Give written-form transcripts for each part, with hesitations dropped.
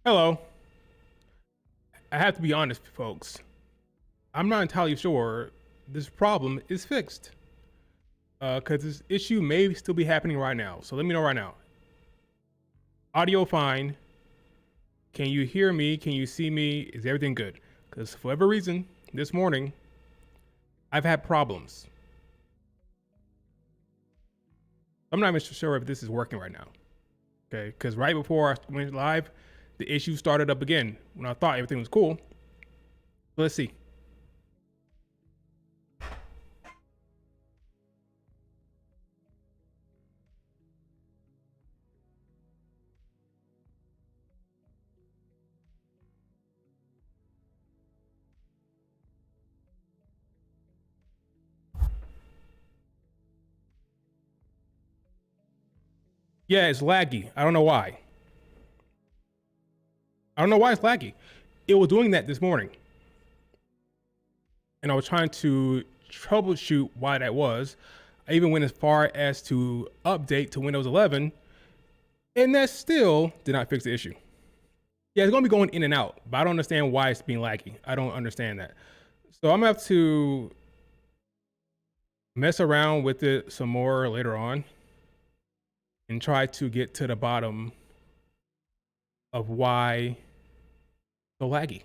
Hello. I have to be honest, folks. I'm not entirely sure this problem is fixed. Because this issue may still be happening right now. So let me know right now. Audio fine. Can you hear me? Can you see me? Is everything good? Because for whatever reason, this morning, I've had problems. I'm not even sure if this is working right now. Okay, because right before I went live, the issue started up again when I thought everything was cool. Let's see. Yeah, it's laggy. I don't know why. I don't know why it's laggy. It was doing that this morning. And I was trying to troubleshoot why that was. I even went as far as to update to Windows 11, and that still did not fix the issue. Yeah, it's gonna be going in and out, but I don't understand why it's being laggy. I don't understand that. So I'm gonna have to mess around with it some more later on and try to get to the bottom of why so laggy.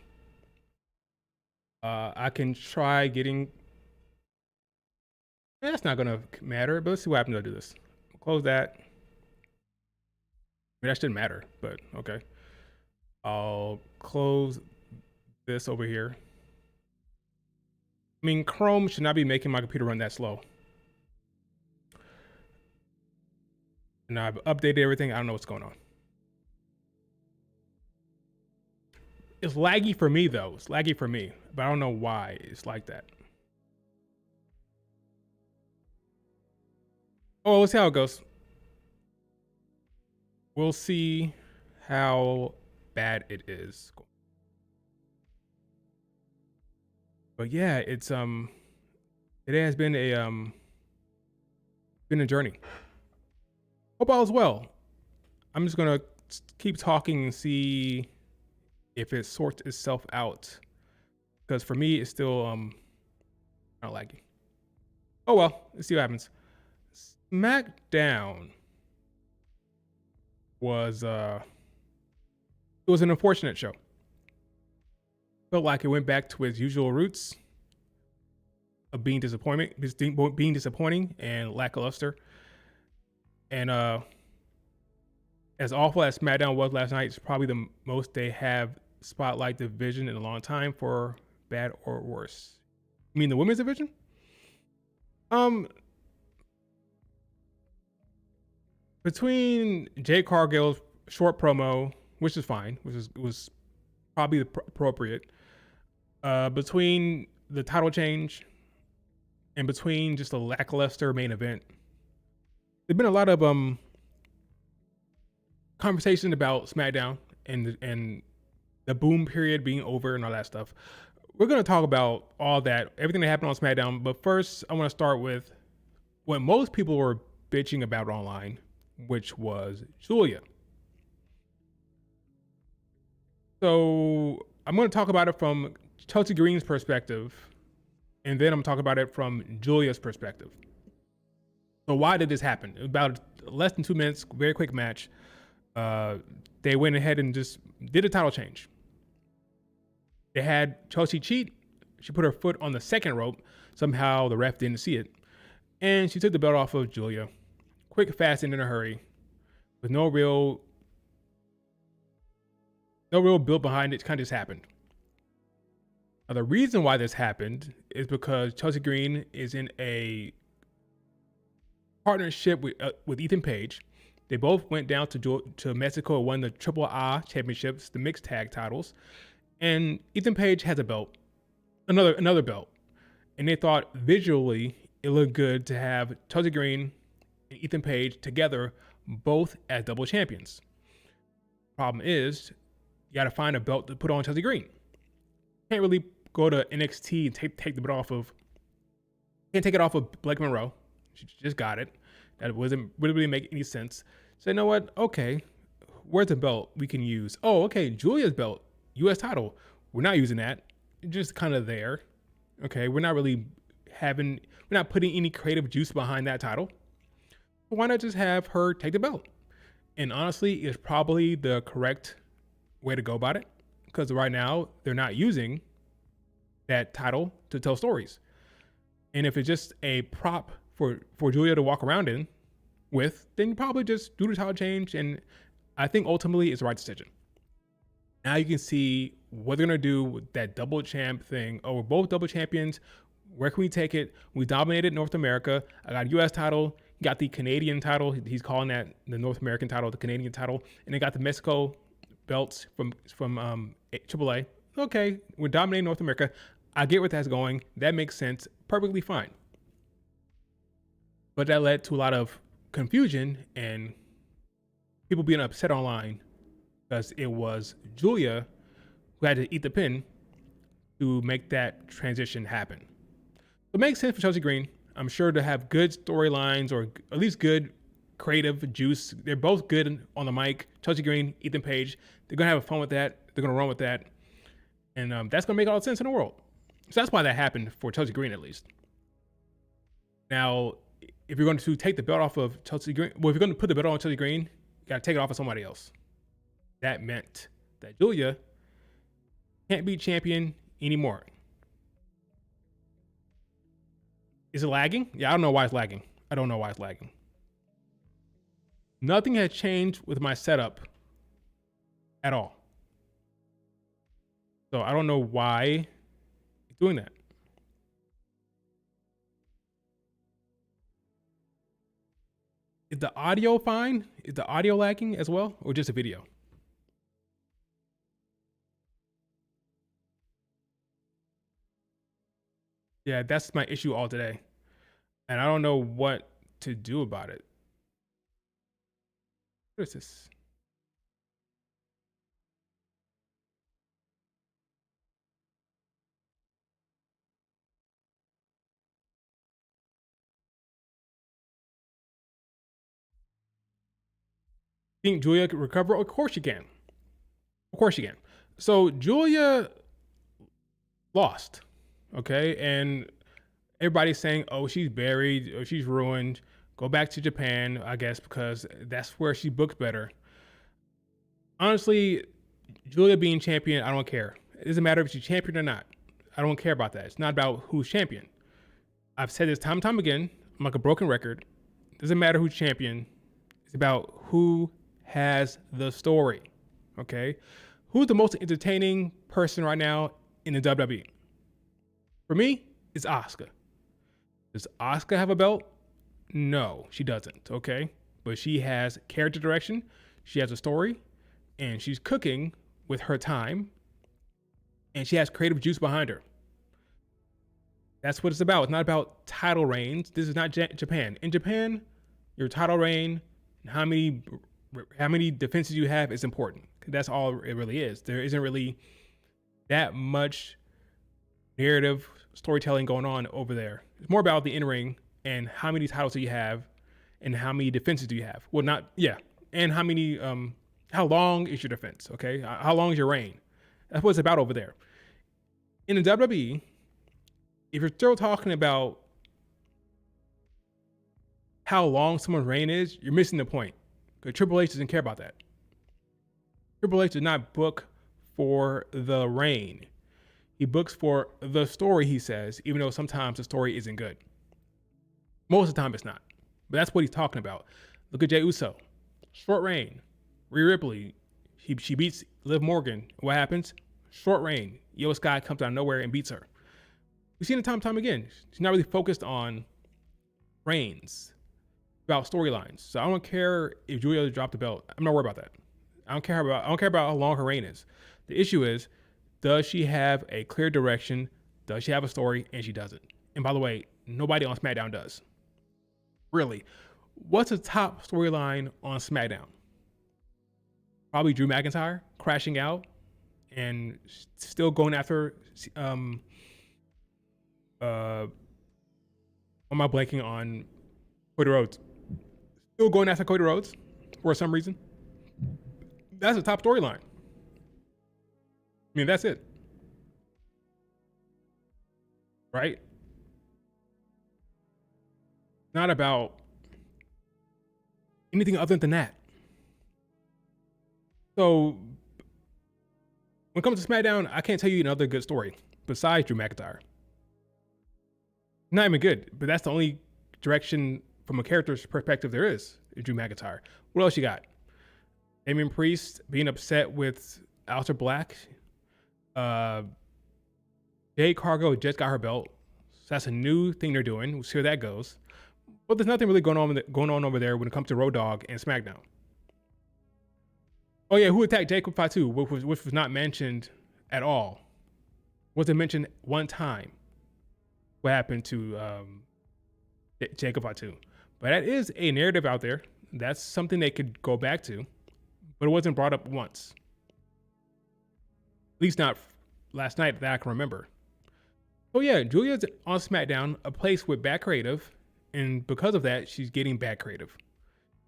I can try getting. That's not gonna matter, but let's see what happens if I do this. Close that. I mean, that shouldn't matter, but okay. I'll close this over here. I mean, Chrome should not be making my computer run that slow. And I've updated everything. I don't know what's going on. It's laggy for me though. It's laggy for me, but I don't know why it's like that. Oh, let's see how it goes. We'll see how bad it is. But yeah, it has been a journey. Hope all is well. I'm just gonna keep talking and see if it sorts itself out. Because for me, it's still not laggy. Oh well, let's see what happens. Smackdown was it was an unfortunate show. Felt like it went back to its usual roots of being disappointing and lackluster. And as awful as SmackDown was last night, it's probably the most they have spotlight division in a long time, for bad or worse. You mean the women's division? Between Jay Cargill's short promo, which is fine, was probably appropriate, between the title change and between just a lackluster main event, there's been a lot of conversation about SmackDown and the boom period being over and all that stuff. We're going to talk about all that, everything that happened on SmackDown. But first, I want to start with what most people were bitching about online, which was Julia. So I'm going to talk about it from Chelsea Green's perspective, and then I'm going to talk about it from Julia's perspective. So why did this happen? About less than 2 minutes, very quick match. They went ahead and just did a title change. They had Chelsea cheat. She put her foot on the second rope. Somehow the ref didn't see it. And she took the belt off of Julia. Quick, fast, and in a hurry. With no real build behind it. It kind of just happened. Now, the reason why this happened is because Chelsea Green is in a partnership with Ethan Page. They both went down to Mexico and won the Triple A championships, the mixed tag titles. And Ethan Page has a belt, another belt. And they thought visually it looked good to have Chelsea Green and Ethan Page together, both as double champions. Problem is, you got to find a belt to put on Chelsea Green. Can't really go to NXT and take the belt off of. Can't take it off of Blake Monroe. She just got it. That wasn't really make any sense. So you know what? Okay, where's the belt we can use? Oh, okay, Julia's belt, U.S. title. We're not using that. It's just kind of there. Okay, we're not really we're not putting any creative juice behind that title. So why not just have her take the belt? And honestly, it's probably the correct way to go about it, because right now they're not using that title to tell stories. And if it's just a prop for Julia to walk around in with, then you probably just do the title change. And I think ultimately it's the right decision. Now you can see what they're gonna do with that double champ thing. Oh, we're both double champions. Where can we take it? We dominated North America. I got a U.S. title. He got the Canadian title. He's calling that the North American title, the Canadian title. And they got the Mexico belts from AAA. Okay, we're dominating North America. I get where that's going. That makes sense. Perfectly fine. But that led to a lot of confusion and people being upset online because it was Julia who had to eat the pin to make that transition happen. So it makes sense for Chelsea Green, I'm sure, to have good storylines or at least good creative juice. They're both good on the mic. Chelsea Green, Ethan Page, they're going to have fun with that. They're going to run with that. And that's going to make all the sense in the world. So that's why that happened for Chelsea Green, at least. Now, if you're going to take the belt off of Chelsea Green, well, if you're going to put the belt on Chelsea Green, you got to take it off of somebody else. That meant that Julia can't be champion anymore. Is it lagging? Yeah, I don't know why it's lagging. Nothing has changed with my setup at all. So I don't know why it's doing that. Is the audio fine? Is the audio lagging as well, or just a video? Yeah, that's my issue all today. And I don't know what to do about it. What is this? Think Julia could recover? Of course she can. So Julia lost, okay? And everybody's saying, oh, she's buried or she's ruined. Go back to Japan, I guess, because that's where she books better. Honestly, Julia being champion, I don't care. It doesn't matter if she's champion or not. I don't care about that. It's not about who's champion. I've said this time and time again. I'm like a broken record. It doesn't matter who's champion. It's about who has the story, okay? Who's the most entertaining person right now in the WWE? For me, it's Asuka. Does Asuka have a belt? No, she doesn't, okay? But she has character direction, she has a story, and she's cooking with her time, and she has creative juice behind her. That's what it's about. It's not about title reigns. This is not Japan. In Japan, your title reign, how many defenses you have is important. That's all it really is. There isn't really that much narrative storytelling going on over there. It's more about the in-ring and how many titles do you have and how many defenses do you have. Well, and how long is your defense, okay? How long is your reign? That's what it's about over there. In the WWE, if you're still talking about how long someone's reign is, you're missing the point. Because Triple H doesn't care about that. Triple H does not book for the reign. He books for the story, he says, even though sometimes the story isn't good. Most of the time it's not. But that's what he's talking about. Look at Jey Uso. Short reign. Rhea Ripley. She beats Liv Morgan. What happens? Short reign. Io Sky comes out of nowhere and beats her. We've seen it time and time again. She's not really focused on reigns, about storylines. So I don't care if Julia dropped the belt. I'm not worried about that. I don't care about how long her reign is. The issue is, does she have a clear direction? Does she have a story? And she doesn't. And by the way, nobody on Smackdown does. Really. What's the top storyline on Smackdown? Probably Drew McIntyre crashing out and still going after am I blanking on Cody Rhodes? Still going after Cody Rhodes for some reason. That's a top storyline. I mean, that's it. Right? Not about anything other than that. So when it comes to SmackDown, I can't tell you another good story besides Drew McIntyre. Not even good, but that's the only direction from a character's perspective there is in Drew McIntyre. What else you got? Damian Priest being upset with Aleister Black. Jade Cargill just got her belt. So that's a new thing they're doing. We'll see where that goes. But there's nothing really going on over there when it comes to Road Dogg and SmackDown. Oh yeah, who attacked Jacob Fatu, which was not mentioned at all. Wasn't mentioned one time. What happened to Jacob Fatu? But that is a narrative out there. That's something they could go back to, but it wasn't brought up once. At least not last night that I can remember. Oh yeah, Julia's on SmackDown, a place with bad creative, and because of that, she's getting bad creative.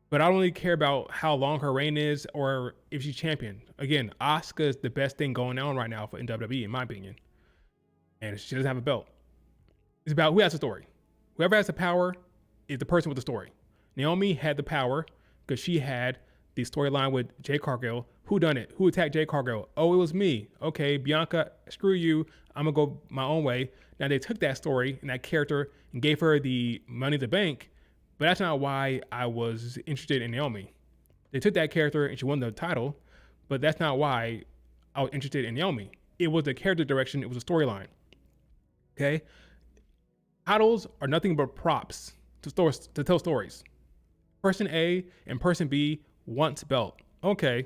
But I don't really care about how long her reign is or if she's champion. Again, Asuka is the best thing going on right now in WWE, in my opinion. And she doesn't have a belt. It's about who has the story. Whoever has the power is the person with the story. Naomi had the power because she had the storyline with Jade Cargill. Who done it? Who attacked Jade Cargill? Oh, it was me. Okay, Bianca, screw you. I'm going to go my own way. Now they took that story and that character and gave her the Money in the Bank, but that's not why I was interested in Naomi. They took that character and she won the title, but that's not why I was interested in Naomi. It was the character direction. It was a storyline. Okay? Titles are nothing but props to tell stories. Person A and person B wants belt. Okay,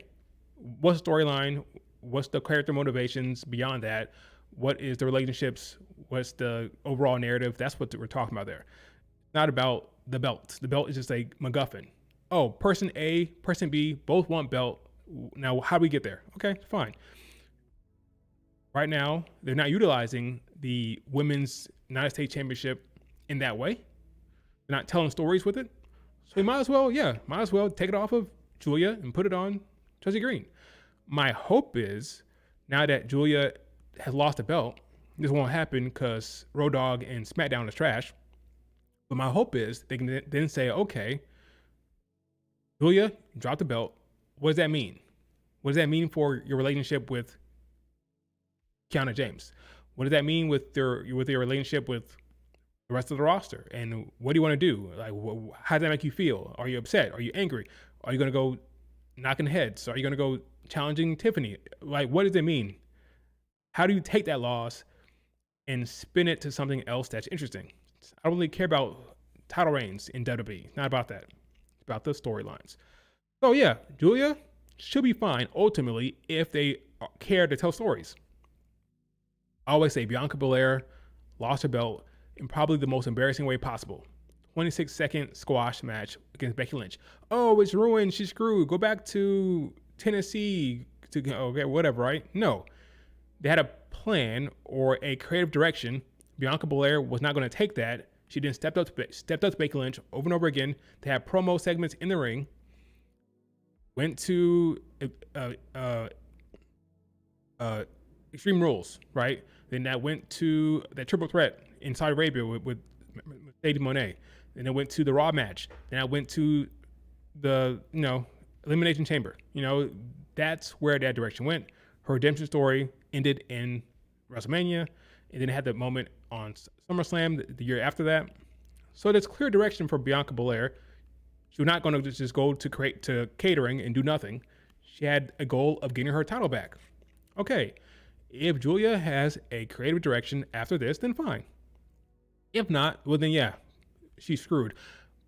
what's the storyline? What's the character motivations beyond that? What is the relationships? What's the overall narrative? That's what we're talking about there. Not about the belt. The belt is just a MacGuffin. Oh, person A, person B, both want belt. Now, how do we get there? Okay, fine. Right now, they're not utilizing the Women's United States Championship in that way. They're not telling stories with it. So we might as well take it off of Julia and put it on Chelsea Green. My hope is now that Julia has lost the belt, this won't happen because Road Dogg and SmackDown is trash. But my hope is they can then say, okay, Julia dropped the belt. What does that mean? What does that mean for your relationship with Kiana James? What does that mean with your relationship with the rest of the roster? And what do you want to do? Like, how does that make you feel? Are you upset? Are you angry? Are you going to go knocking heads? Are you going to go challenging Tiffany? Like, what does it mean? How do you take that loss and spin it to something else that's interesting? I don't really care about title reigns in WWE. Not about that. It's about the storylines. So yeah, Julia should be fine ultimately if they care to tell stories. I always say Bianca Belair lost her belt in probably the most embarrassing way possible. 26-second squash match against Becky Lynch. Oh, it's ruined. She's screwed. Go back to Tennessee. Okay, whatever, right? No. They had a plan or a creative direction. Bianca Belair was not going to take that. She then stepped up to Becky Lynch over and over again. They had promo segments in the ring. Went to Extreme Rules, right? Then that went to that triple threat in Saudi Arabia with Sadie Monet. Then it went to the Raw match. Then I went to the Elimination Chamber. That's where that direction went. Her redemption story ended in WrestleMania, and then it had the moment on SummerSlam the year after that. So there's clear direction for Bianca Belair. She was not going to just go to catering and do nothing. She had a goal of getting her title back. Okay, if Julia has a creative direction after this, then fine. If not, well then yeah, she's screwed.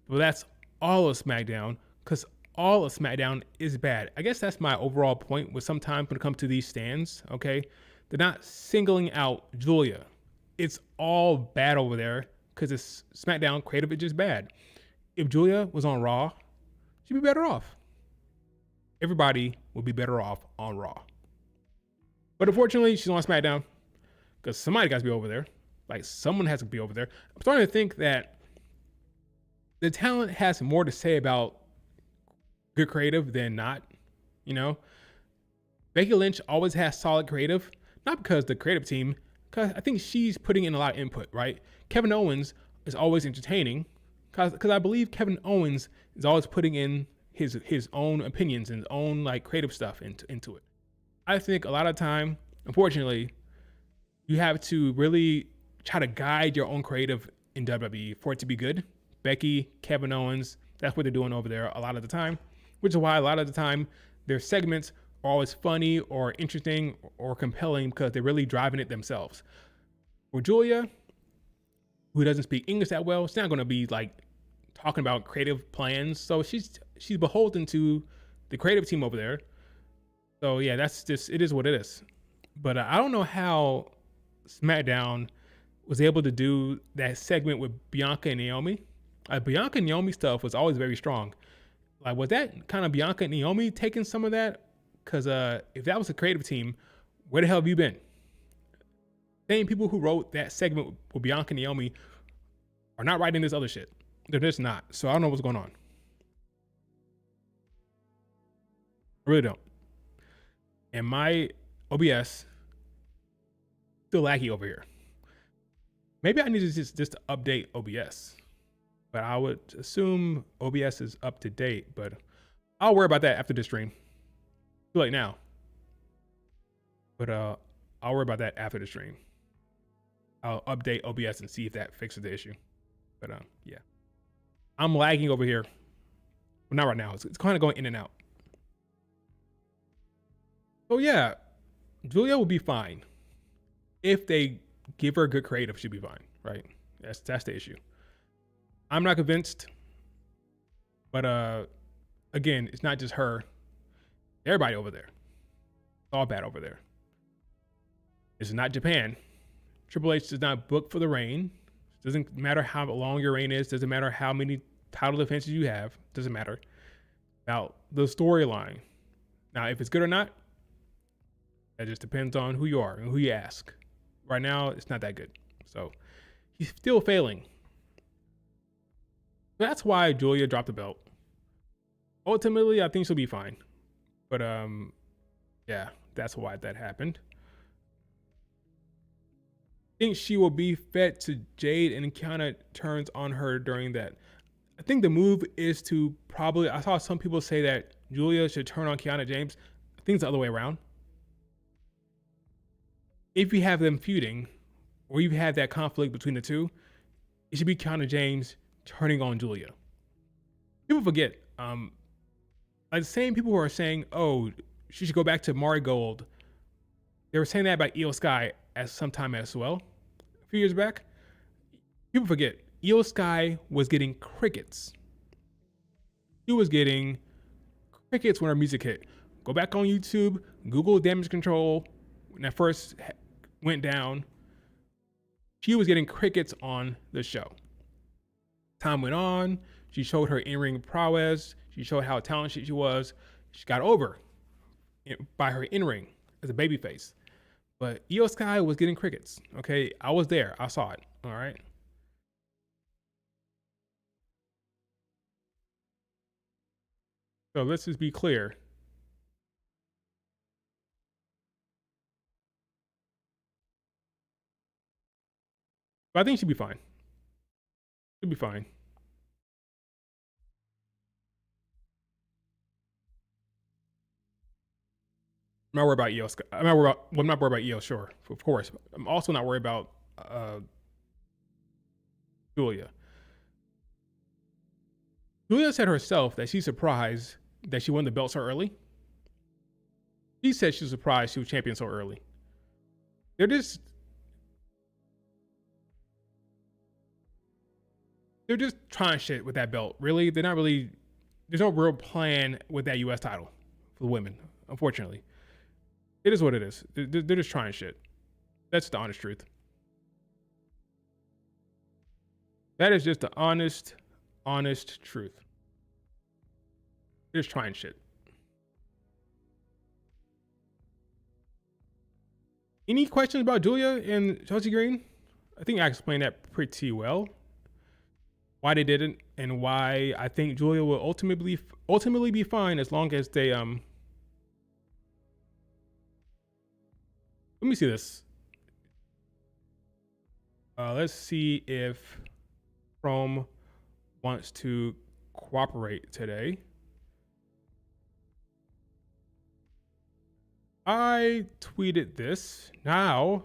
But that's all of SmackDown, because all of SmackDown is bad. I guess that's my overall point with sometimes when it comes to these stands, okay? They're not singling out Julia. It's all bad over there because it's SmackDown creative, it's just bad. If Julia was on Raw, she'd be better off. Everybody would be better off on Raw. But unfortunately, she's on SmackDown because somebody got to be over there. Like, someone has to be over there. I'm starting to think that the talent has more to say about good creative than not. Becky Lynch always has solid creative, not because the creative team, because I think she's putting in a lot of input, right? Kevin Owens is always entertaining, because I believe Kevin Owens is always putting in his own opinions and his own like creative stuff into it. I think a lot of time, unfortunately, you have to really try to guide your own creative in WWE for it to be good. Becky, Kevin Owens, that's what they're doing over there a lot of the time, which is why a lot of the time their segments are always funny or interesting or compelling because they're really driving it themselves. For Julia, who doesn't speak English that well, she's not going to be like talking about creative plans. So she's beholden to the creative team over there. So yeah, that's just, it is what it is. But I don't know how Smackdown was able to do that segment with Bianca and Naomi. Bianca and Naomi stuff was always very strong. Like, was that kind of Bianca and Naomi taking some of that? Because if that was a creative team, where the hell have you been? Same people who wrote that segment with Bianca and Naomi are not writing this other shit. They're just not. So I don't know what's going on. I really don't. And my OBS still laggy over here. Maybe I need to just update OBS. But I would assume OBS is up to date. But I'll worry about that after this stream. Too late now. But I'll worry about that after the stream. I'll update OBS and see if that fixes the issue. But yeah. I'm lagging over here. Well, not right now. It's kind of going in and out. So yeah, Julia will be fine. If they give her good creative, she'll be fine, right? That's the issue. I'm not convinced. But again, it's not just her. Everybody over there. It's all bad over there. This is not Japan. Triple H does not book for the reign. Doesn't matter how long your reign is. Doesn't matter how many title defenses you have. Doesn't matter. About the storyline. Now, if it's good or not, that just depends on who you are and who you ask. Right now, it's not that good. So he's still failing. That's why Julia dropped the belt. Ultimately, I think she'll be fine. But yeah, that's why that happened. I think she will be fed to Jade and kind of turns on her during that. I think the move is to probably, I saw some people say that Julia should turn on Kiana James. I think it's the other way around. If you have them feuding, or you have that conflict between the two, it should be Kiana James turning on Julia. People forget, like the same people who are saying, oh, she should go back to Marigold. They were saying that about Io Sky at some time as well. A few years back. People forget, Io Sky was getting crickets. She was getting crickets when her music hit. Go back on YouTube, Google Damage Control. When that first went down, she was getting crickets on the show. Time went on. She showed her in-ring prowess. She showed how talented she was. She got over by her in-ring as a babyface. But Io Sky was getting crickets. Okay, I was there. I saw it. All right. So let's just be clear. But I think she'll be fine. She'll be fine. I'm not worried about Io. I'm not worried about Io, sure, of course. I'm also not worried about Julia. Julia said herself that she's surprised that she won the belt so early. She said she was surprised she was champion so early. They're just trying shit with that belt. Really, they're not really. There's no real plan with that U.S. title for the women, unfortunately. It is what it is. They're just trying shit. That's the honest truth. That is just the honest truth. They're just trying shit. Any questions about Julia and Chelsea Green? I think I explained that pretty well. Why they didn't and why I think Julia will ultimately be fine as long as they Let me see this. Let's see if Chrome wants to cooperate today. I tweeted this. Now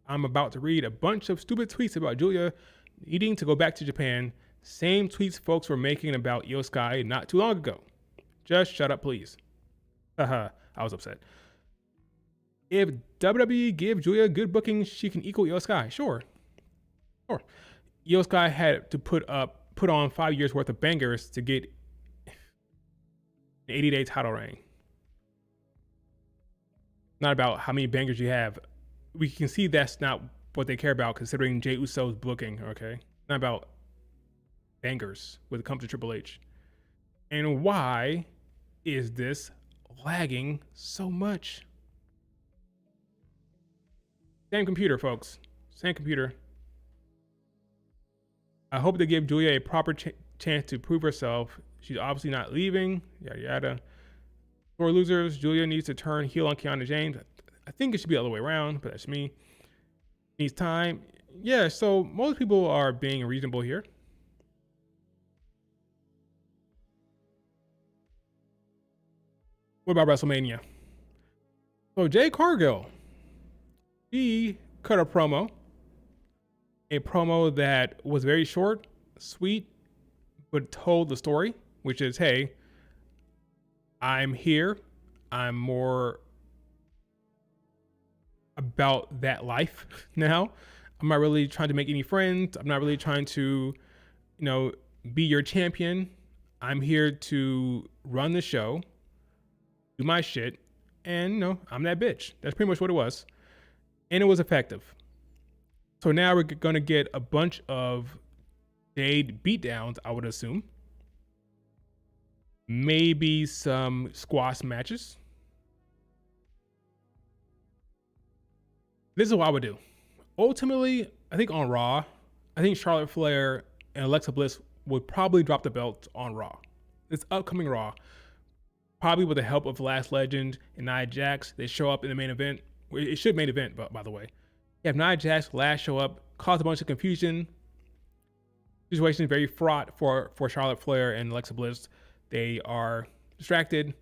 I'm about to read a bunch of stupid tweets about Julia needing to go back to Japan. Same tweets folks were making about Io Sky not too long ago. Just shut up, please. Haha, I was upset. If WWE give Julia good booking, she can equal Io Sky. Sure. Io Sky had to put on 5 years worth of bangers to get an 80-day title reign. Not about how many bangers you have. We can see that's not what they care about, considering Jey Uso's booking. Okay, not about bangers when it comes to Triple H. And why is this lagging so much? Same computer, folks. Same computer. I hope they give Julia a proper chance to prove herself. She's obviously not leaving. Yada yada. For losers, Julia needs to turn heel on Kiana James. I think it should be the other way around, but that's me. Needs time. Yeah, so most people are being reasonable here. What about WrestleMania? So Jade Cargill, he cut a promo that was very short, sweet, but told the story, which is, hey, I'm here. I'm more about that life now. I'm not really trying to make any friends. I'm not really trying to, be your champion. I'm here to run the show, do my shit, and I'm that bitch. That's pretty much what it was. And it was effective. So now we're going to get a bunch of Jade beatdowns, I would assume. Maybe some squash matches. This is what I would do. Ultimately, I think on Raw, I think Charlotte Flair and Alexa Bliss would probably drop the belt on Raw. This upcoming Raw, probably with the help of Last Legend and Nia Jax, they show up in the main event. It should main event, by the way. You have Nia Jax last show up, cause a bunch of confusion. Situation is very fraught for Charlotte Flair and Alexa Bliss. They are distracted.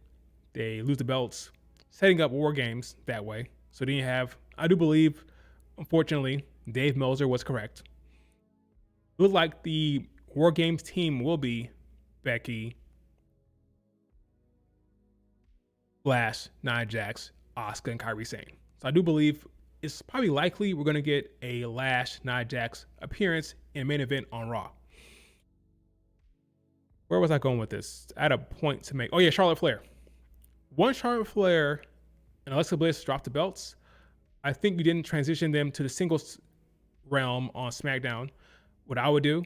They lose the belts, setting up War Games that way. So then you have, I do believe, unfortunately, Dave Meltzer was correct. It looks like the War Games team will be Becky, Flash, Nia Jax, Asuka, and Kairi Sane. So I do believe it's probably likely we're going to get a Lash Nia Jax appearance in main event on Raw. Where was I going with this? I had a point to make. Oh yeah, Charlotte Flair. Once Charlotte Flair and Alexa Bliss dropped the belts, I think you didn't transition them to the singles realm on SmackDown. What I would do,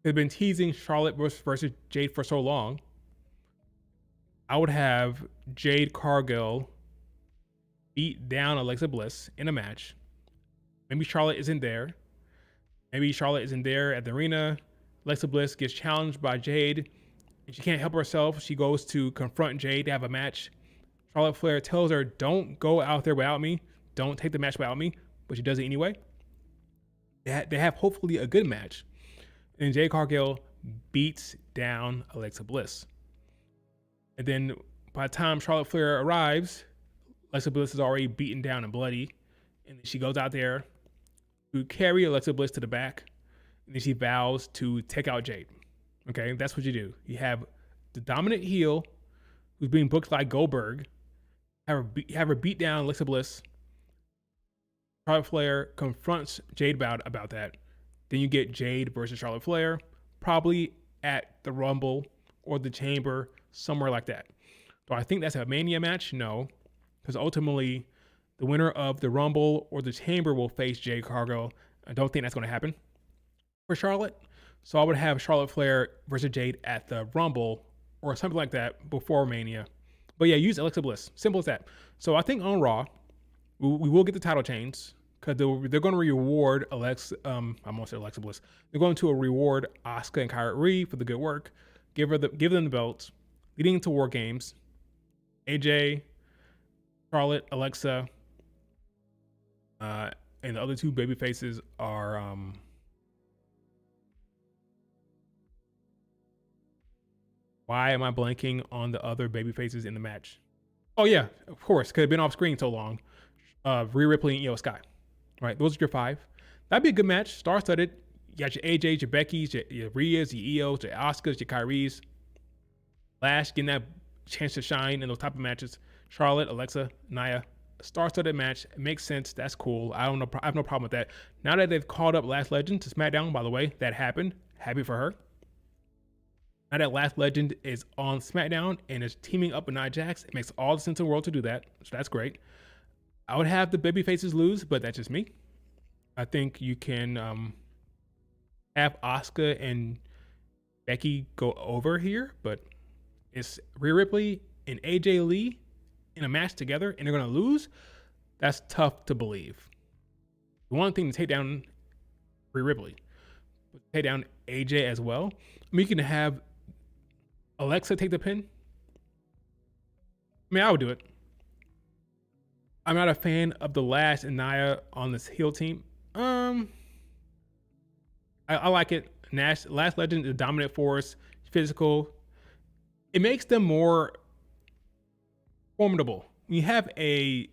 they've been teasing Charlotte versus Jade for so long. I would have Jade Cargill beat down Alexa Bliss in a match. Maybe Charlotte isn't there. Maybe Charlotte isn't there at the arena. Alexa Bliss gets challenged by Jade, and she can't help herself. She goes to confront Jade to have a match. Charlotte Flair tells her, don't go out there without me. Don't take the match without me. But she does it anyway. They have hopefully a good match. And Jade Cargill beats down Alexa Bliss. And then by the time Charlotte Flair arrives, Alexa Bliss is already beaten down and bloody. And then she goes out there to carry Alexa Bliss to the back. And then she vows to take out Jade. Okay, that's what you do. You have the dominant heel who's being booked like Goldberg. Have her beat down Alexa Bliss. Charlotte Flair confronts Jade about that. Then you get Jade versus Charlotte Flair, probably at the Rumble or the Chamber, somewhere like that. Do I think that's a Mania match? No, because ultimately the winner of the Rumble or the Chamber will face Jade Cargill. I don't think that's going to happen for Charlotte. So I would have Charlotte Flair versus Jade at the Rumble or something like that before Mania. But yeah, use Alexa Bliss. Simple as that. So I think on Raw, we will get the title change because they're going to reward Alexa Bliss. They're going to reward Asuka and Kairi for the good work. Give them the belts. Leading into War Games, AJ, Charlotte, Alexa, and the other two baby faces are why am I blanking on the other baby faces in the match? Oh yeah, of course, because it's been off screen so long. Rhea Ripley and Io Sky. Right, those are your five. That'd be a good match. Star-studded. You got your AJs, your Beckys, your Rheas, your Ios, your Asukas, your Kyries. Lash getting that chance to shine in those type of matches. Charlotte, Alexa, Nia. Star-studded match. It makes sense. That's cool. I have no problem with that. Now that they've called up Last Legend to SmackDown, by the way, that happened. Happy for her. Now that Last Legend is on SmackDown and is teaming up with Nia Jax, it makes all the sense in the world to do that. So that's great. I would have the baby faces lose, but that's just me. I think you can have Asuka and Becky go over here, but it's Rhea Ripley and AJ Lee in a match together and they're going to lose. That's tough to believe. The one thing to take down Rhea Ripley, but take down AJ as well. I mean, you can have Alexa take the pin. I mean, I would do it. I'm not a fan of the Lash and Nia on this heel team. I like it. Last Legend is a dominant force, physical. It makes them more formidable. When you have a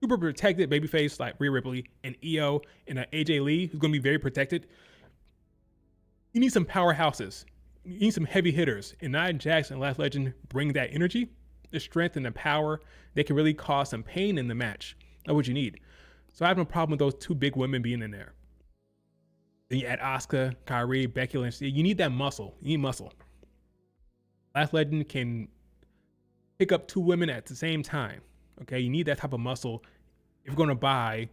super protected babyface like Rhea Ripley and Io and AJ Lee, who's going to be very protected, you need some powerhouses. You need some heavy hitters. And Nia Jax and Last Legend bring that energy, the strength, and the power. They can really cause some pain in the match. That's what you need. So I have no problem with those two big women being in there. Then you add Asuka, Kyrie, Becky Lynch. You need that muscle. You need muscle. Last Legend can pick up two women at the same time. Okay, you need that type of muscle if you're going to buy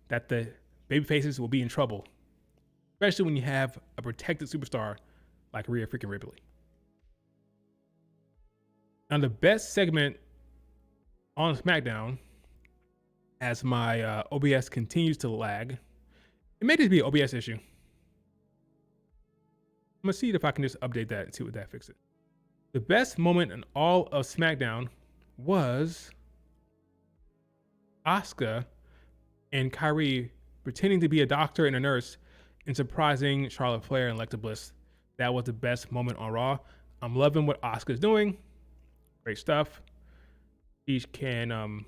that the baby faces will be in trouble, especially when you have a protected superstar like Rhea freaking Ripley. Now the best segment on SmackDown, as my OBS continues to lag, it may just be an OBS issue. I'm gonna see if I can just update that and see what that fixes. The best moment in all of SmackDown was Asuka and Kyrie pretending to be a doctor and a nurse and surprising Charlotte Flair and Alexa Bliss. That was the best moment on Raw. I'm loving what Asuka's doing. Great stuff. She can,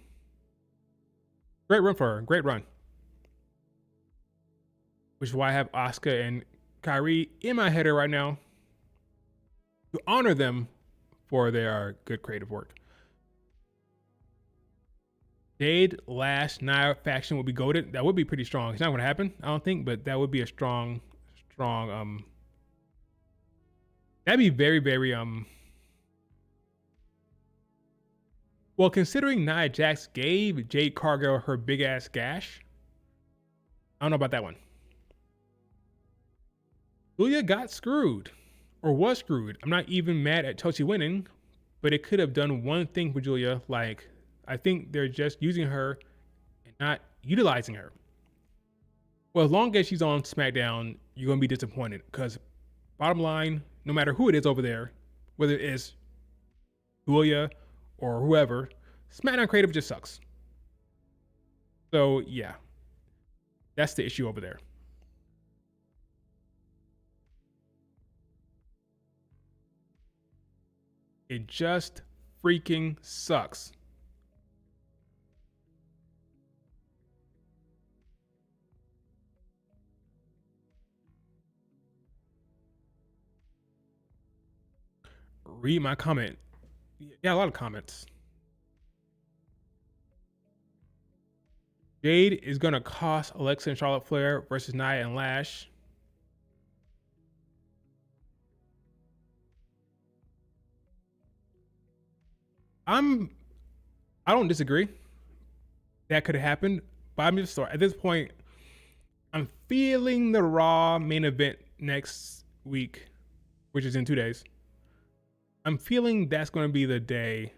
great run for her. Great run. Which is why I have Asuka and Kyrie in my header right now to honor them for their good creative work. Jade, Lash, Nia faction would be goated. That would be pretty strong. It's not going to happen, I don't think, but that would be a strong, that'd be very, very, well, considering Nia Jax gave Jade Cargill her big ass gash, I don't know about that one. Julia got screwed, or was screwed. I'm not even mad at Chelsea winning, but it could have done one thing for Julia. Like, I think they're just using her and not utilizing her. Well, as long as she's on SmackDown, you're going to be disappointed because bottom line, no matter who it is over there, whether it is Julia or whoever, SmackDown creative just sucks. So yeah, that's the issue over there. It just freaking sucks. Read my comment. Yeah, a lot of comments. Jade is going to cost Alexa and Charlotte Flair versus Nia and Lash. I don't disagree. That could have happened, but I'm just sorry. At this point, I'm feeling the Raw main event next week, which is in 2 days. I'm feeling that's going to be the day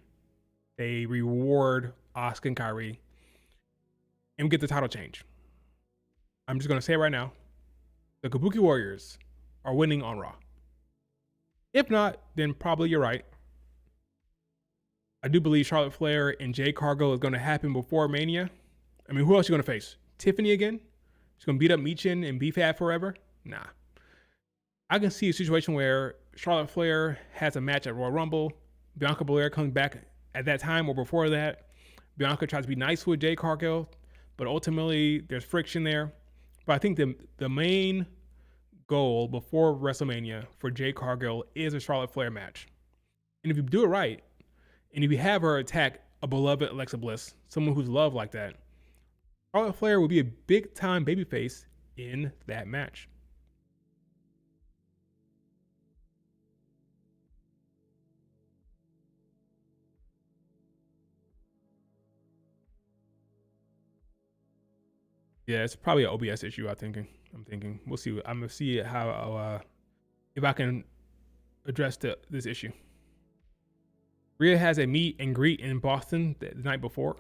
they reward Asuka and Kyrie and get the title change. I'm just going to say it right now. The Kabuki Warriors are winning on Raw. If not, then probably you're right. I do believe Charlotte Flair and Jade Cargill is going to happen before Mania. I mean, who else are you going to face? Tiffany again? She's gonna beat up Michin and BFAB forever? Nah. I can see a situation where Charlotte Flair has a match at Royal Rumble. Bianca Belair comes back at that time or before that. Bianca tries to be nice with Jade Cargill, but ultimately there's friction there. But I think the main goal before WrestleMania for Jade Cargill is a Charlotte Flair match. And if you do it right, and if you have her attack a beloved Alexa Bliss, someone who's loved like that, Charlotte Flair will be a big time babyface in that match. Yeah, it's probably an OBS issue. I'm thinking we'll see. I'm gonna see how if I can address this issue. Rhea has a meet and greet in Boston the night before.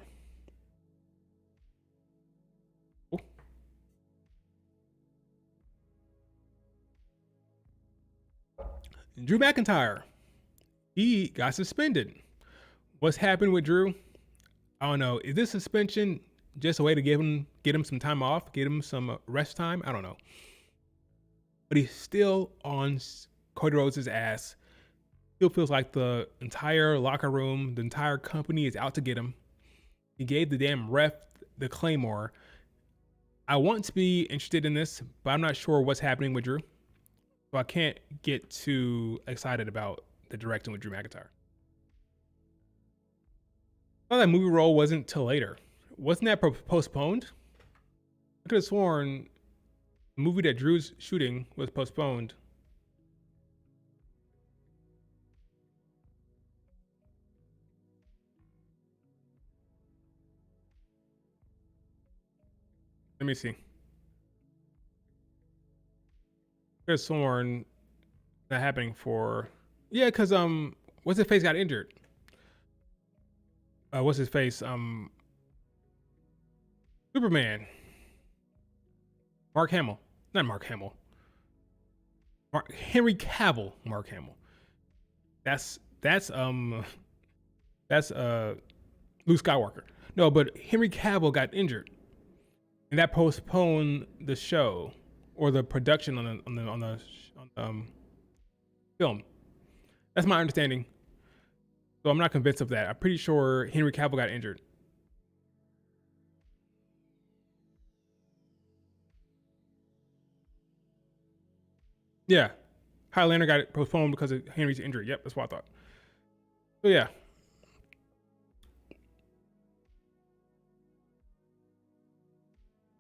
Oh. Drew McIntyre, he got suspended. What's happened with Drew? I don't know. Is this suspension just a way to get him some time off, get him some rest time? I don't know. But he's still on Cody Rhodes' ass. Still feels like the entire locker room, the entire company is out to get him. He gave the damn ref the Claymore. I want to be interested in this, but I'm not sure what's happening with Drew. So I can't get too excited about the directing with Drew McIntyre. I thought that movie role wasn't till later. Wasn't that postponed? I could have sworn the movie that Drew's shooting was postponed. Let me see. I could have sworn that happening for because what's his face got injured. What's his face? Superman. Mark Hamill. Not Mark Hamill. Henry Cavill. Mark Hamill. That's Luke Skywalker. No, but Henry Cavill got injured, and that postponed the show or the production on the film. That's my understanding. So I'm not convinced of that. I'm pretty sure Henry Cavill got injured. Yeah. Highlander got it postponed because of Henry's injury. Yep, that's what I thought. So yeah.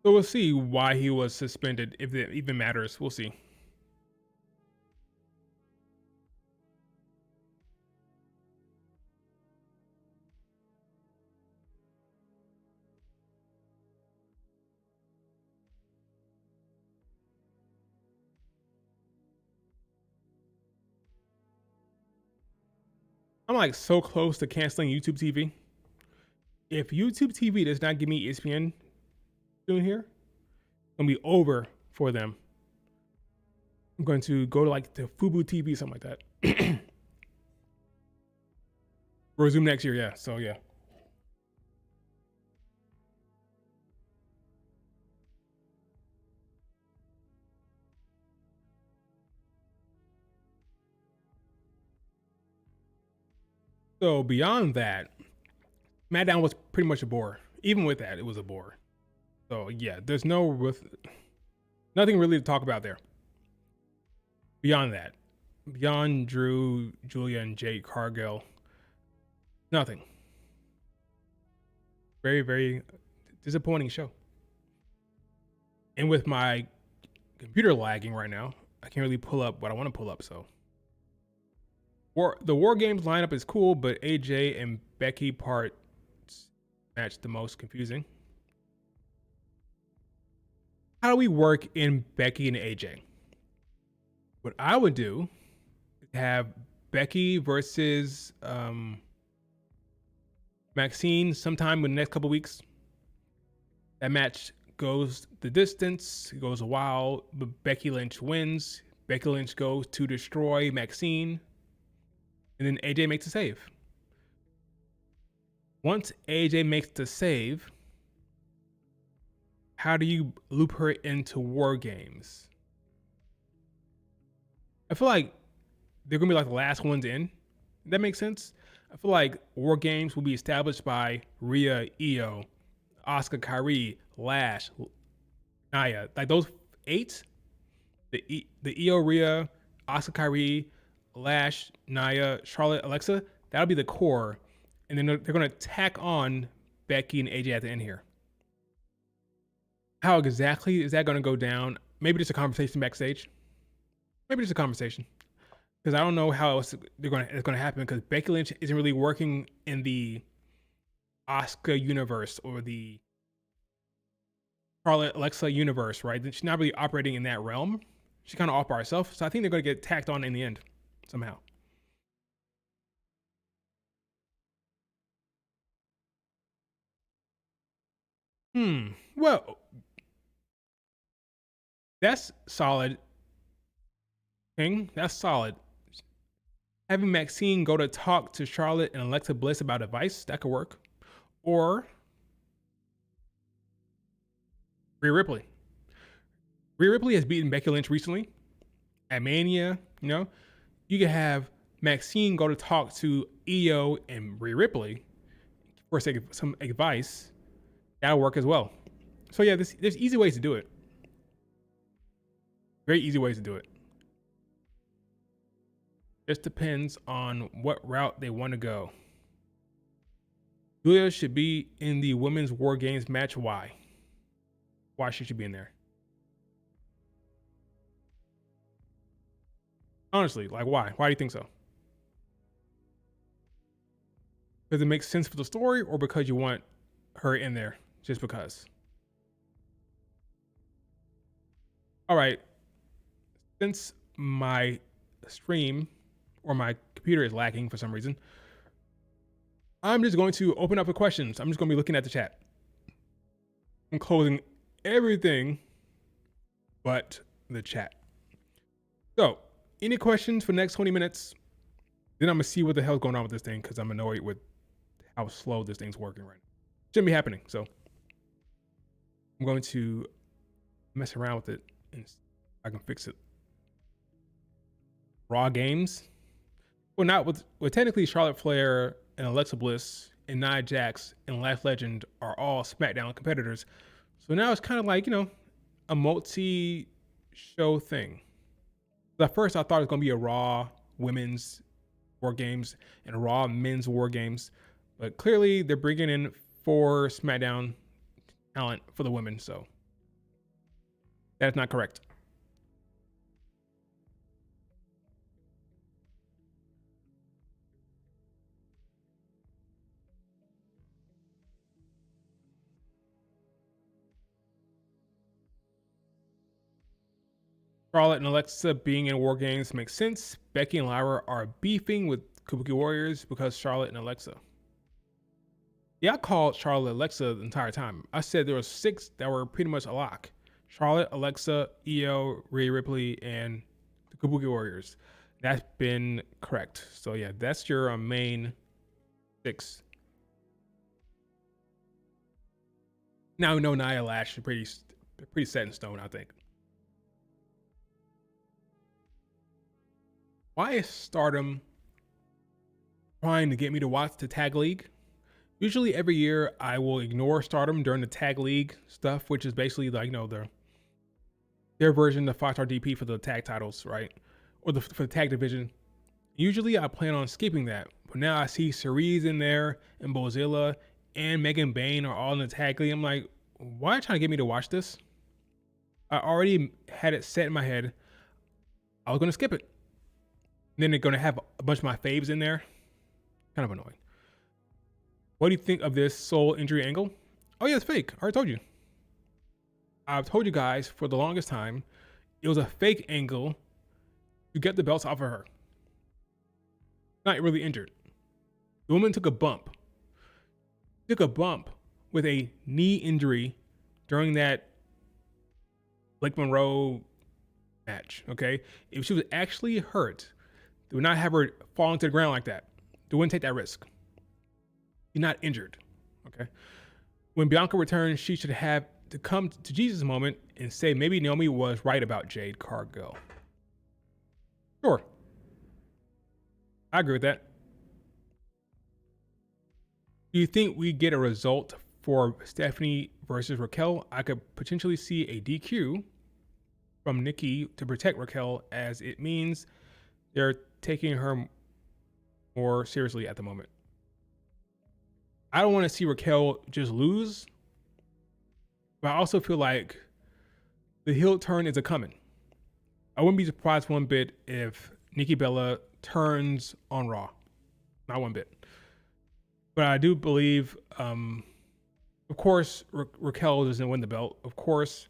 So we'll see why he was suspended, if it even matters. We'll see. I'm like so close to canceling YouTube TV. If YouTube TV does not give me ESPN soon here, it's gonna be over for them. I'm going to go to like the Fubu TV, something like that. Resume next year, yeah. So yeah. So beyond that, Smackdown was pretty much a bore. Even with that, it was a bore. So yeah, there's nothing really to talk about there. Beyond that, beyond Drew, Julia, and Jade Cargill, nothing. Very, very disappointing show. And with my computer lagging right now, I can't really pull up what I want to pull up. So the War Games lineup is cool, but AJ and Becky part match the most confusing. How do we work in Becky and AJ? What I would do is have Becky versus Maxine sometime in the next couple weeks. That match goes the distance, goes a while, but Becky Lynch wins. Becky Lynch goes to destroy Maxine, and then AJ makes a save. Once AJ makes the save, how do you loop her into War Games? I feel like they're gonna be like the last ones in. That makes sense. I feel like War Games will be established by Rhea, Io, Asuka, Kairi, Lash, Nia. Like those 8, the Io, Rhea, Asuka, Kairi, Lash, Nia, Charlotte, Alexa. That'll be the core, and then they're gonna tack on Becky and AJ at the end here. How exactly is that gonna go down? Maybe just a conversation backstage. Maybe just a conversation. Because I don't know how else it's going to happen. Because Becky Lynch isn't really working in the Asuka universe or the Charlotte Alexa universe, right? She's not really operating in that realm. She's kind of off by herself. So I think they're going to get tacked on in the end somehow. Well, that's solid. King, that's solid. Having Maxine go to talk to Charlotte and Alexa Bliss about advice, that could work. Or Rhea Ripley. Rhea Ripley has beaten Becky Lynch recently at Mania. You know, you could have Maxine go to talk to Io and Rhea Ripley for some advice. That'll work as well. So yeah, there's easy ways to do it. Very easy ways to do it. Just depends on what route they want to go. Julia should be in the Women's War Games match. Why? Why should she be in there? Honestly, like why? Why do you think so? Does it make sense for the story or because you want her in there just because? All right. Since my stream or my computer is lagging for some reason, I'm just going to open up the questions. I'm just going to be looking at the chat. I'm closing everything but the chat. So, any questions for the next 20 minutes? Then I'm going to see what the hell's going on with this thing because I'm annoyed with how slow this thing's working right now. Shouldn't be happening. So, I'm going to mess around with it and see if I can fix it. Raw Games? Well, not with technically Charlotte Flair and Alexa Bliss and Nia Jax and Life Legend are all SmackDown competitors. So now it's kind of like, a multi-show thing. At first, I thought it was going to be a Raw Women's War Games and a Raw Men's War Games. But clearly, they're bringing in 4 SmackDown talent for the women. So that's not correct. Charlotte and Alexa being in War Games makes sense. Becky and Lyra are beefing with Kabuki Warriors because Charlotte and Alexa. Yeah, I called Charlotte Alexa the entire time. I said there were 6 that were pretty much a lock. Charlotte, Alexa, Io, Rhea Ripley, and the Kabuki Warriors. That's been correct. So yeah, that's your main 6. Now we know Nia Lash is pretty set in stone, I think. Why is Stardom trying to get me to watch the Tag League? Usually every year I will ignore Stardom during the Tag League stuff, which is basically like, their version of 5-star DP for the tag titles, right? Or for the tag division. Usually I plan on skipping that. But now I see Cerise in there and Bozilla and Megan Bain are all in the Tag League. I'm like, why are you trying to get me to watch this? I already had it set in my head. I was going to skip it. Then they're going to have a bunch of my faves in there. Kind of annoying. What do you think of this Soul injury angle? Oh yeah, it's fake. I already told you. I've told you guys for the longest time, it was a fake angle to get the belts off of her. Not really injured. The woman took a bump. Took a bump with a knee injury during that Blake Monroe match, okay? If she was actually hurt, they would not have her falling to the ground like that. They wouldn't take that risk. She's not injured, okay? When Bianca returns, she should have to come to Jesus moment and say maybe Naomi was right about Jade Cargill. Sure. I agree with that. Do you think we get a result for Stephanie versus Raquel? I could potentially see a DQ from Nikki to protect Raquel, as it means they're taking her more seriously at the moment. I don't want to see Raquel just lose, but I also feel like the heel turn is a coming. I wouldn't be surprised one bit if Nikki Bella turns on Raw. Not one bit. But I do believe, of course, Raquel doesn't win the belt. Of course,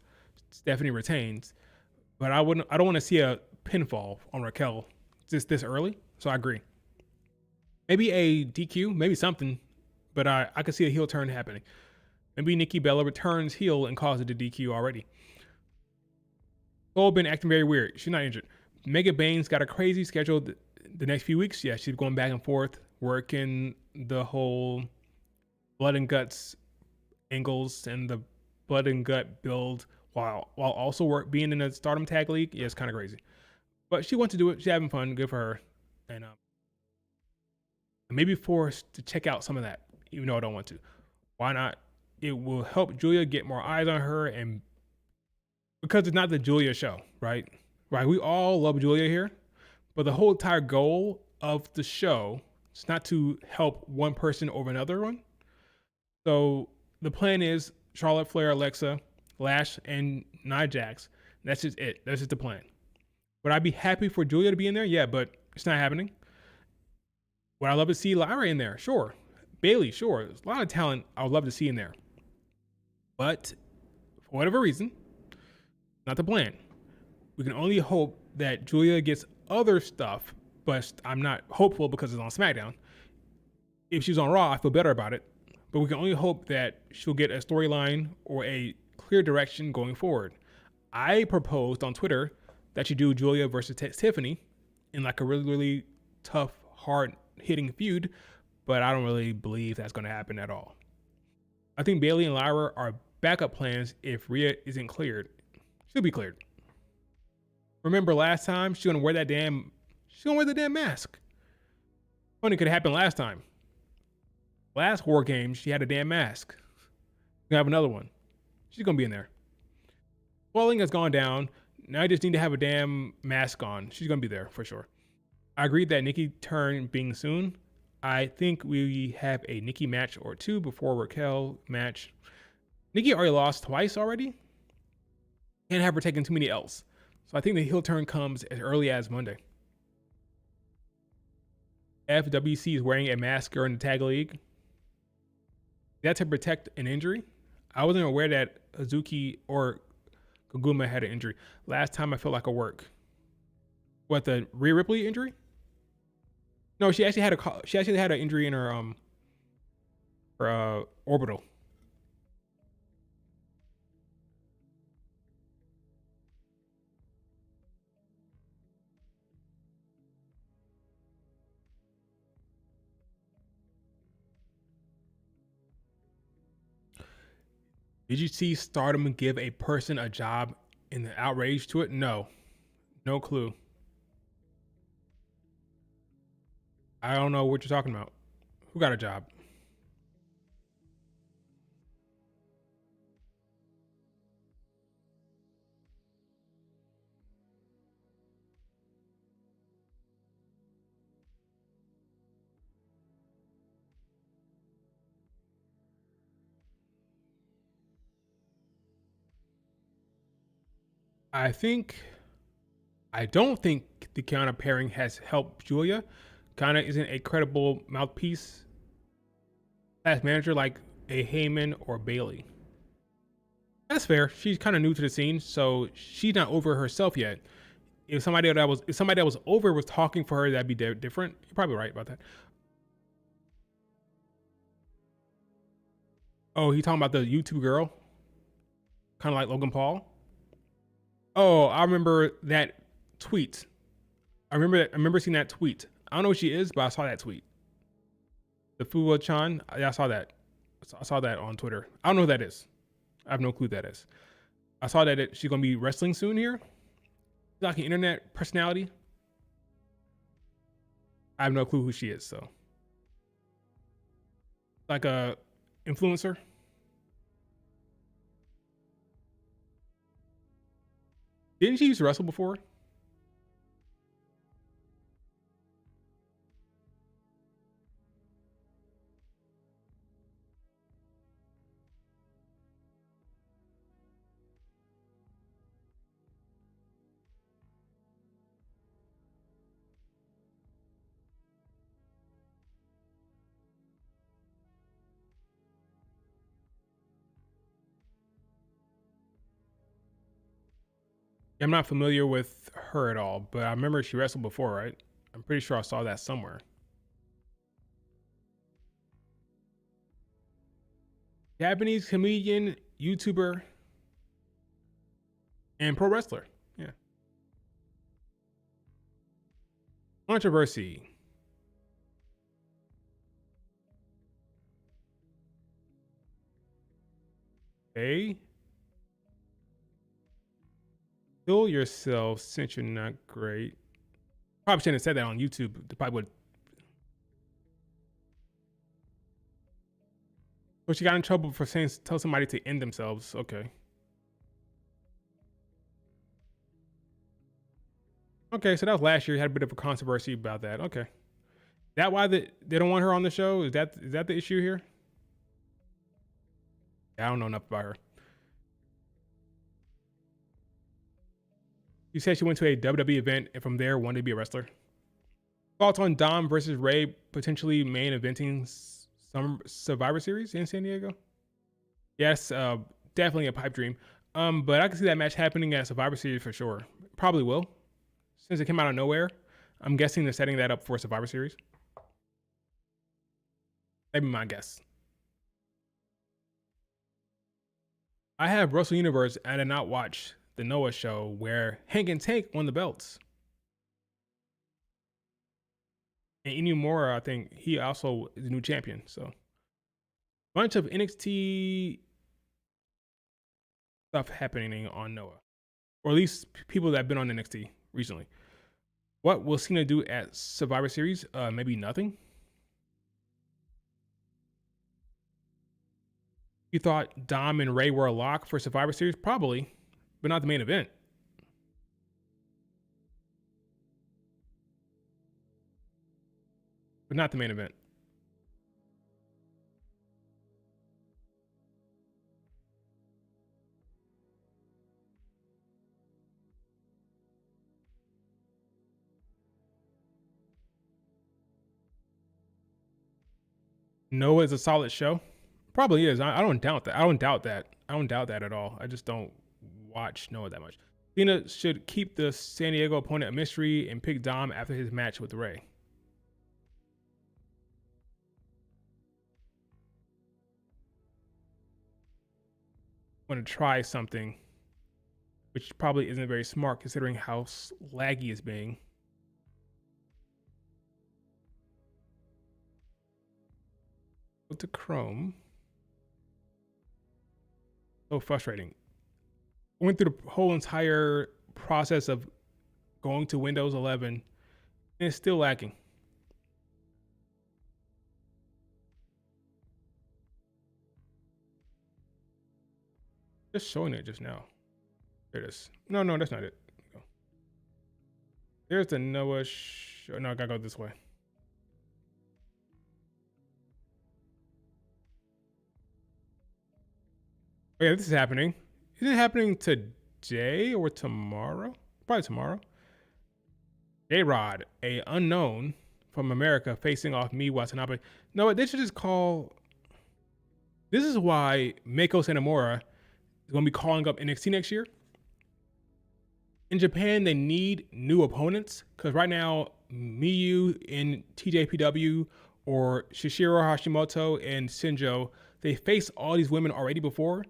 Stephanie retains. But I don't want to see a pinfall on Raquel just this early. So I agree. Maybe a DQ, maybe something. But I could see a heel turn happening. Maybe Nikki Bella returns heel and causes it a DQ already. Cole been acting very weird. She's not injured. Mega Bane's got a crazy schedule the next few weeks. Yeah, she's going back and forth, working the whole blood and guts angles and the blood and gut build while also being in a Stardom Tag League. Yeah, it's kind of crazy. But she wants to do it. She's having fun. Good for her. And maybe forced to check out some of that, even though I don't want to. Why not? It will help Julia get more eyes on her, and because it's not the Julia show, right? Right. We all love Julia here, but the whole entire goal of the show is not to help one person over another one. So the plan is Charlotte Flair, Alexa, Lash, and Nia Jax. That's just it. That's just the plan. Would I be happy for Julia to be in there? Yeah, but it's not happening. Would I love to see Lyra in there? Sure. Bailey, sure. There's a lot of talent I would love to see in there. But for whatever reason, not the plan. We can only hope that Julia gets other stuff, but I'm not hopeful because it's on SmackDown. If she's on Raw, I feel better about it. But we can only hope that she'll get a storyline or a clear direction going forward. I proposed on Twitter that you do Julia versus Tiffany in like a really, really tough, hard-hitting feud, but I don't really believe that's going to happen at all. I think Bailey and Lyra are backup plans if Rhea isn't cleared. She'll be cleared. Remember last time? She's gonna wear the damn mask. Funny, could have happened last time. Last War Games, she had a damn mask. We're gonna have another one. She's gonna be in there. Swelling has gone down. Now I just need to have a damn mask on. She's gonna be there for sure. I agree that Nikki turn being soon. I think we have a Nikki match or two before Raquel match. Nikki already lost twice already. Can't have her taking too many L's. So I think the heel turn comes as early as Monday. FWC is wearing a mask during the tag league. That's to protect an injury. I wasn't aware that Hazuki or Koguma had an injury. Last time I felt like a work. What, the Rhea Ripley injury? No, she actually had an injury in her orbital. Did you see Stardom give a person a job in the outrage to it? No. No clue. I don't know what you're talking about. Who got a job? I don't think the Kiana pairing has helped Julia. Kiana isn't a credible mouthpiece as manager like a Heyman or Bailey. That's fair. She's kind of new to the scene, so she's not over herself yet. If somebody that was over was talking for her, that'd be different. You're probably right about that. Oh, he talking about the YouTube girl, kind of like Logan Paul. Oh, I remember that tweet. I remember seeing that tweet. I don't know what she is, but I saw that tweet. The Fuwa Chan. I saw that. I saw that on Twitter. I don't know who that is. I have no clue who that is. I saw that she's gonna be wrestling soon here. She's like an internet personality. I have no clue who she is. So, like a influencer. Didn't she used to wrestle before? I'm not familiar with her at all, but I remember she wrestled before, right? I'm pretty sure I saw that somewhere. Japanese comedian, YouTuber, and pro wrestler. Yeah. Controversy. Okay. Kill yourself since you're not great. Probably shouldn't have said that on YouTube. They probably would. But she got in trouble for saying tell somebody to end themselves. Okay. Okay, so that was last year. You had a bit of a controversy about that. Okay. Is that why they don't want her on the show? Is that the issue here? I don't know enough about her. She said she went to a WWE event and from there wanted to be a wrestler. Thoughts on Dom versus Ray potentially main eventing some Survivor Series in San Diego? Yes, definitely a pipe dream. But I can see that match happening at Survivor Series for sure. Probably will. Since it came out of nowhere, I'm guessing they're setting that up for Survivor Series. Maybe my guess. I have Wrestle Universe and I did not watch the Noah show where Hank and Tank won the belts. And Inumura, I think he also is a new champion. So, bunch of NXT stuff happening on Noah, or at least people that have been on NXT recently. What will Cena do at Survivor Series? Maybe nothing. You thought Dom and Ray were a lock for Survivor Series? Probably, but not the main event. But not the main event. Noah is a solid show. Probably is. I don't doubt that. I don't doubt that at all. I just don't watch Noah that much. Cena should keep the San Diego opponent a mystery and pick Dom after his match with Ray. Want to try something, which probably isn't very smart considering how laggy it's being. Go to Chrome. So frustrating. Went through the whole entire process of going to Windows 11 and it's still lacking. Just showing it just now. There it is. No, that's not it. There's the Noah show. No, I gotta go this way. Okay, this is happening. Is it happening today or tomorrow? Probably tomorrow. J-Rod, a unknown from America, facing off me Watanabe. No, they should just call. This is why Meiko Satomura is going to be calling up NXT next year. In Japan, they need new opponents because right now, Miyu in TJPW or Shishiro Hashimoto and Shinjo, they faced all these women already before.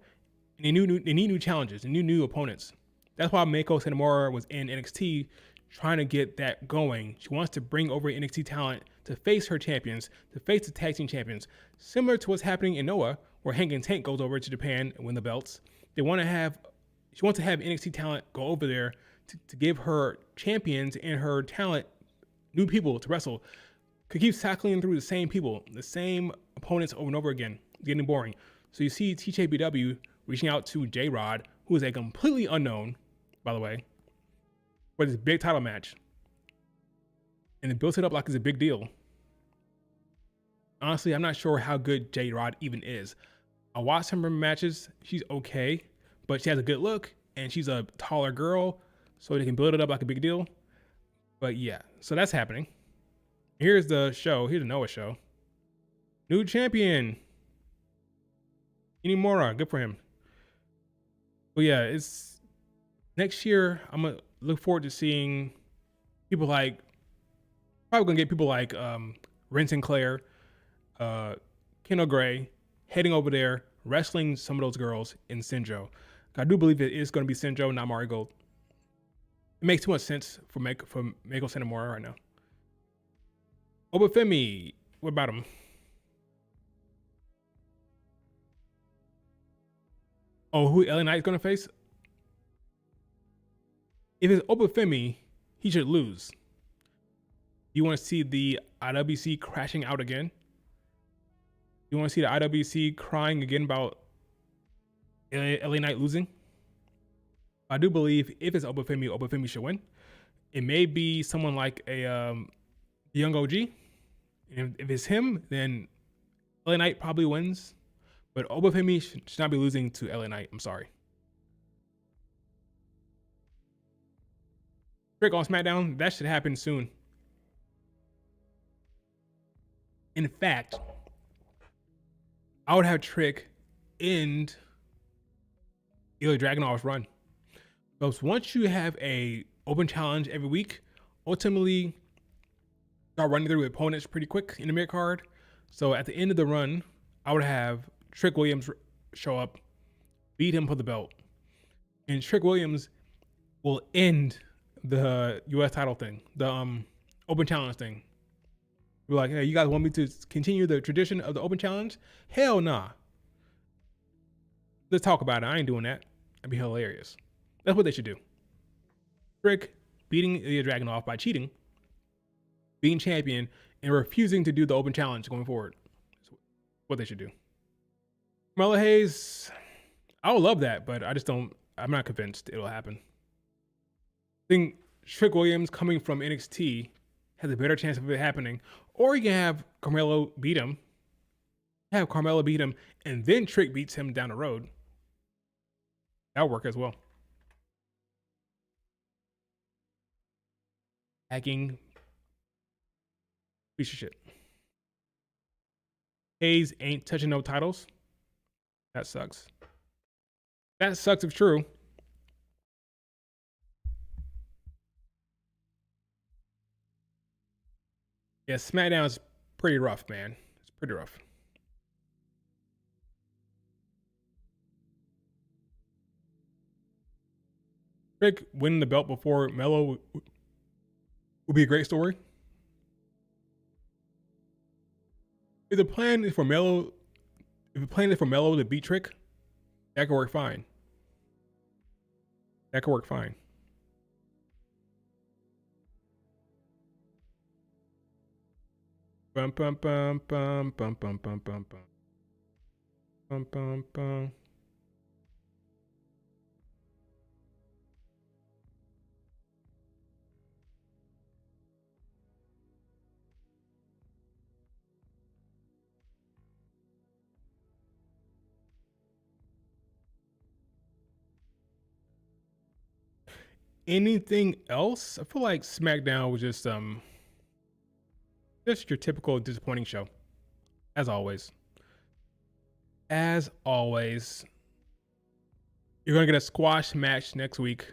And they need new challenges and new opponents. That's why Meiko Satomura was in NXT trying to get that going. She wants to bring over NXT talent to face her champions, to face the tag team champions, similar to what's happening in Noah, where Hangin Tank goes over to Japan and win the belts. She wants to have NXT talent go over there to give her champions and her talent new people to wrestle. Could keep cycling through the same people, the same opponents over and over again. It's getting boring. So you see TJPW reaching out to J-Rod, who is a completely unknown, by the way, for this big title match. And it builds it up like it's a big deal. Honestly, I'm not sure how good J-Rod even is. I watched some of her matches. She's okay, but she has a good look, and she's a taller girl, so they can build it up like a big deal. But yeah, so that's happening. Here's the show. Here's the Noah show. New champion. Inimura. Good for him. But yeah, it's next year. I'm going to look forward to seeing people like, probably going to get people like Ren Sinclair, Ken O'Gray, heading over there, wrestling some of those girls in Senjo. I do believe it is going to be Senjo, not Mari Gold. It makes too much sense for Meiko Satomura right now. Obafemi, what about him? Oh, who LA Knight is going to face? If it's Obafemi, he should lose. You want to see the IWC crashing out again? You want to see the IWC crying again about LA Knight losing? I do believe if it's Obafemi should win. It may be someone like a Young OG. And if it's him, then LA Knight probably wins. But Obafemi should not be losing to LA Knight. I'm sorry. Trick on Smackdown, that should happen soon. In fact, I would have Trick end Ilya Dragunov's run. Because once you have a open challenge every week, ultimately start running through opponents pretty quick in the mid card. So at the end of the run, I would have Trick Williams show up, beat him for the belt, and Trick Williams will end the U.S. title thing, the open challenge thing. We're like, hey, you guys want me to continue the tradition of the open challenge? Hell nah. Let's talk about it. I ain't doing that. That'd be hilarious. That's what they should do. Trick beating Ilya Dragunov by cheating, being champion, and refusing to do the open challenge going forward. That's what they should do. Carmelo Hayes, I would love that, but I'm not convinced it'll happen. I think Trick Williams coming from NXT has a better chance of it happening. Or you can have Carmelo beat him, and then Trick beats him down the road. That'll work as well. Hacking piece of shit. Hayes ain't touching no titles. That sucks. That sucks if true. Yeah, Smackdown is pretty rough, man. It's pretty rough. Trick winning the belt before Melo would be a great story. If the plan is for Melo to beat Trick, that could work fine. That could work fine. Bum bum bum bum bum bum bum bum bum bum bum bum. Anything else? I feel like SmackDown was just your typical disappointing show. As always. As always. You're gonna get a squash match next week.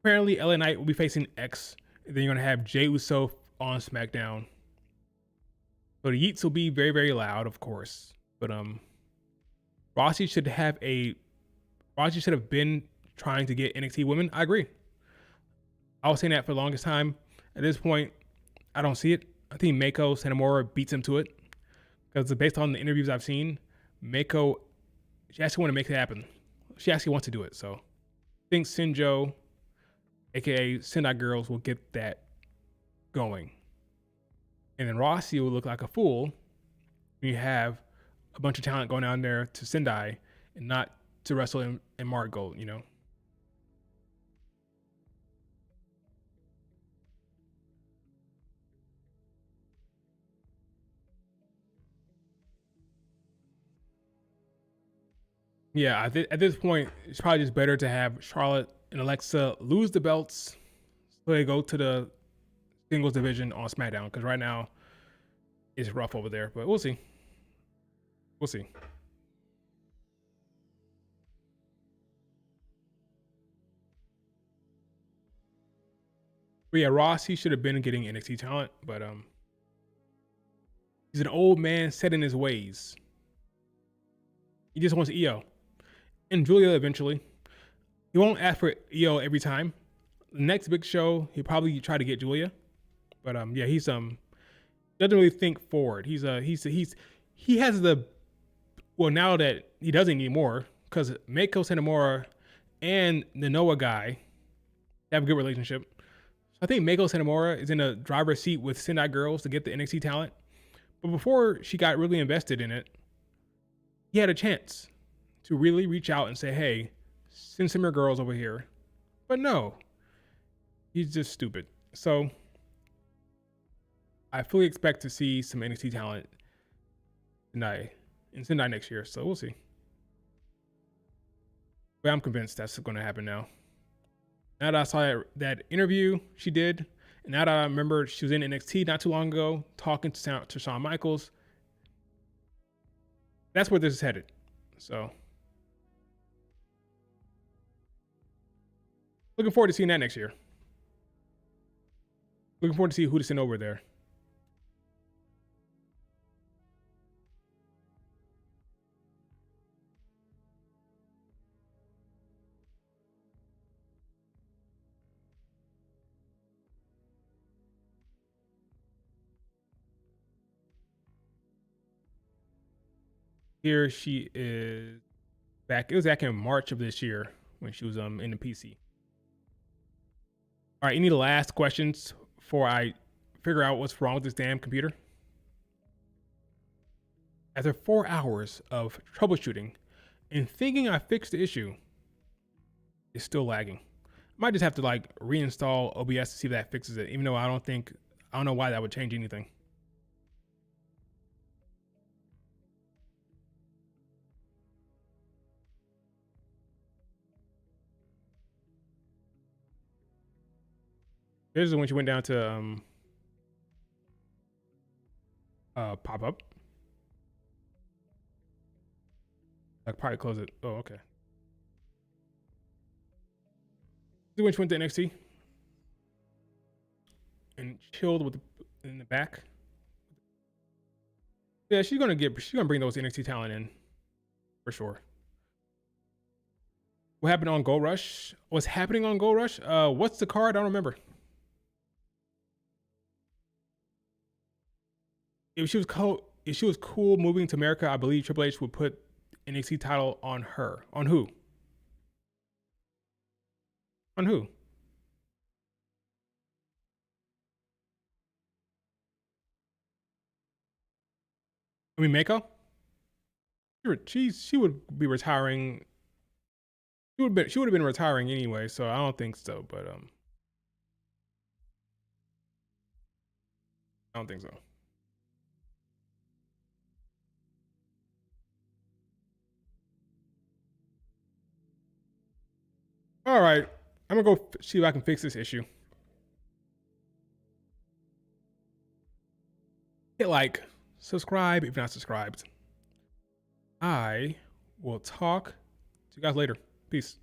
Apparently LA Knight will be facing X. And then you're gonna have Jey Uso on SmackDown. So the Yeets will be very, very loud, of course. But Rossi should have been trying to get NXT women. I agree. I was saying that for the longest time. At this point, I don't see it. I think Meiko Satomura beats him to it because based on the interviews I've seen. Mako, she actually want to make it happen. She actually wants to do it. So I think Sinjo, aka Sendai Girls, will get that going. And then Rossi will look like a fool when you have a bunch of talent going down there to Sendai and not to wrestle in Mark Gold, you know? Yeah, at this point, it's probably just better to have Charlotte and Alexa lose the belts so they go to the singles division on SmackDown, because right now it's rough over there. But we'll see. We'll see. But yeah, Ross, he should have been getting NXT talent, but he's an old man set in his ways. He just wants EO and Julia eventually. He won't ask for EO every time. The next big show, he'll probably try to get Julia, but yeah, he's doesn't really think forward. He has the, well, now that he doesn't need more, because Mako Satomura and the Noah guy have a good relationship. So I think Mako Satomura is in a driver's seat with Sendai Girls to get the NXT talent. But before she got really invested in it, he had a chance to really reach out and say, hey, send some of your girls over here. But no, he's just stupid. So I fully expect to see some NXT talent in Sendai next year. So we'll see. But I'm convinced that's going to happen now. Now that I saw that interview she did, and now that I remember she was in NXT not too long ago talking to Shawn Michaels, that's where this is headed. So looking forward to seeing that next year. Looking forward to see who to send over there. Here she is back. It was back in March of this year when she was in the PC. All right, any last questions before I figure out what's wrong with this damn computer? After 4 hours of troubleshooting and thinking I fixed the issue, it's still lagging. Might just have to like reinstall OBS to see if that fixes it, even though I don't know why that would change anything. Here's when she went down to pop up. I could probably close it. Oh, okay. This is when she went to NXT and chilled in the back. Yeah, she's gonna bring those NXT talent in for sure. What happened on Gold Rush? What's happening on Gold Rush? What's the card? I don't remember. If she was cool moving to America, I believe Triple H would put NXT title on her. On who? On who? I mean, Mako. She would be retiring. She would have been retiring anyway, so I don't think so. But I don't think so. All right, I'm gonna go see if I can fix this issue. Hit like, subscribe if you're not subscribed. I will talk to you guys later. Peace.